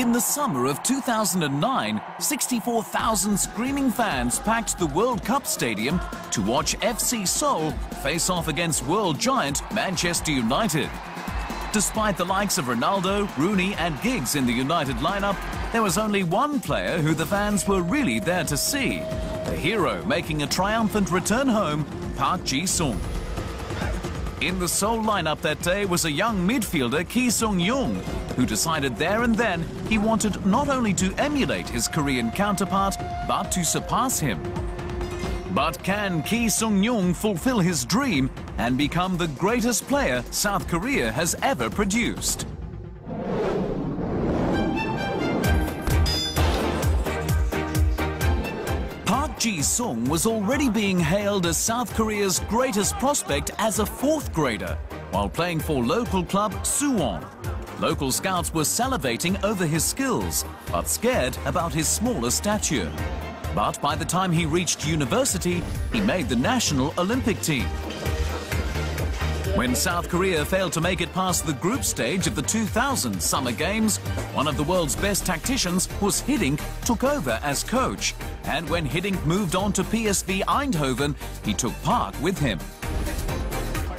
In the summer of 2009, 64,000 screaming fans packed the World Cup stadium to watch FC Seoul face off against world giant Manchester United. Despite the likes of Ronaldo, Rooney and Giggs in the United lineup, there was only one player who the fans were really there to see. The hero making a triumphant return home, Park Ji-sung. In the Seoul lineup that day was a young midfielder, Ki-sung-young, who decided there and then he wanted not only to emulate his Korean counterpart, but to surpass him. But can Ki-sung-young fulfill his dream and become the greatest player South Korea has ever produced? Park Ji-sung was already being hailed as South Korea's greatest prospect as a fourth grader, while playing for local club Suwon. Local scouts were salivating over his skills, but scared about his smaller stature. But by the time he reached university, he made the national Olympic team. When South Korea failed to make it past the group stage of the 2000 Summer Games, one of the world's best tacticians, Hus Hiddink, took over as coach. And when Hiddink moved on to PSV Eindhoven, he took Park with him.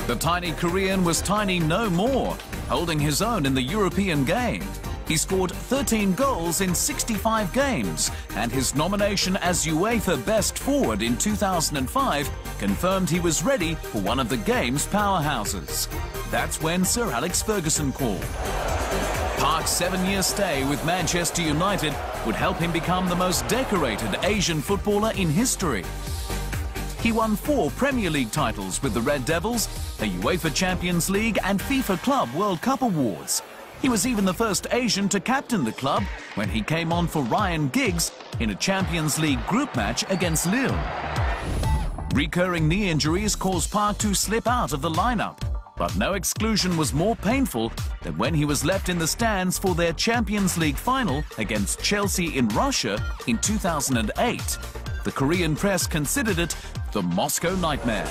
The tiny Korean was tiny no more, holding his own in the European game. He scored 13 goals in 65 games, and his nomination as UEFA Best Forward in 2005 confirmed he was ready for one of the game's powerhouses. That's when Sir Alex Ferguson called. Park's 7-year stay with Manchester United would help him become the most decorated Asian footballer in history. He won 4 Premier League titles with the Red Devils, a UEFA Champions League and FIFA Club World Cup awards. He was even the first Asian to captain the club when he came on for Ryan Giggs in a Champions League group match against Lille. Recurring knee injuries caused Park to slip out of the lineup, but no exclusion was more painful than when he was left in the stands for their Champions League final against Chelsea in Russia in 2008. The Korean press considered it the Moscow nightmare.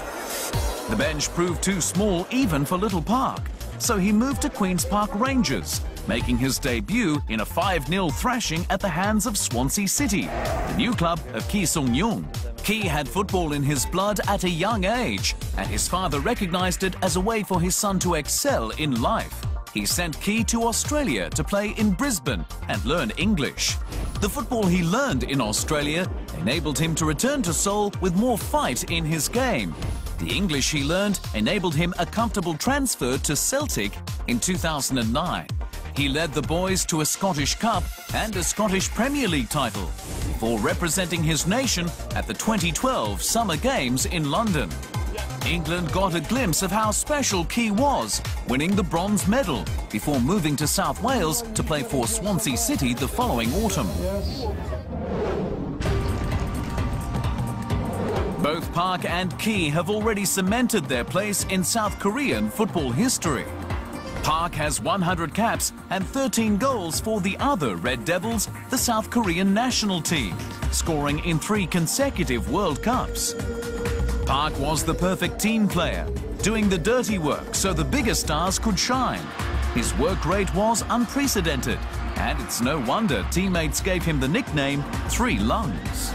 The bench proved too small even for little Park, so he moved to Queen's Park Rangers, making his debut in a 5-0 thrashing at the hands of Swansea City, the new club of Ki-sung-young. Ki had football in his blood at a young age, and his father recognized it as a way for his son to excel in life. He sent Ki to Australia to play in Brisbane and learn English. The football he learned in Australia enabled him to return to Seoul with more fight in his game. The English he learned enabled him a comfortable transfer to Celtic in 2009. He led the boys to a Scottish Cup and a Scottish Premier League title before representing his nation at the 2012 Summer Games in London. England got a glimpse of how special Ki was, winning the bronze medal before moving to South Wales to play for Swansea City the following autumn. Both Park and Ki have already cemented their place in South Korean football history. Park has 100 caps and 13 goals for the other Red Devils, the South Korean national team, scoring in 3 consecutive World Cups. Park was the perfect team player, doing the dirty work so the bigger stars could shine. His work rate was unprecedented, and it's no wonder teammates gave him the nickname 3 Lungs.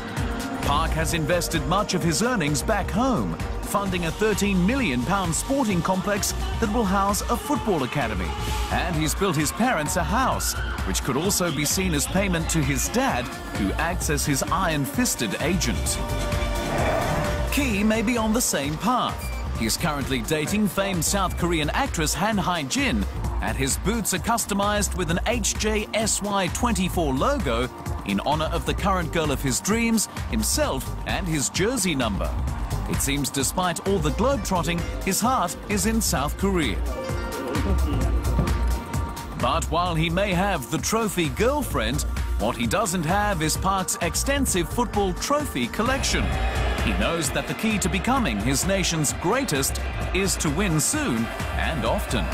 Park has invested much of his earnings back home, funding a £13 million sporting complex that will house a football academy. And he's built his parents a house, which could also be seen as payment to his dad, who acts as his iron-fisted agent. Ki may be on the same path. He's currently dating famed South Korean actress Han Hae-jin, and his boots are customized with an HJSY24 logo in honor of the current girl of his dreams, himself, and his jersey number. It seems despite all the globetrotting, his heart is in South Korea. But while he may have the trophy girlfriend, what he doesn't have is Park's extensive football trophy collection. He knows that the key to becoming his nation's greatest is to win soon and often.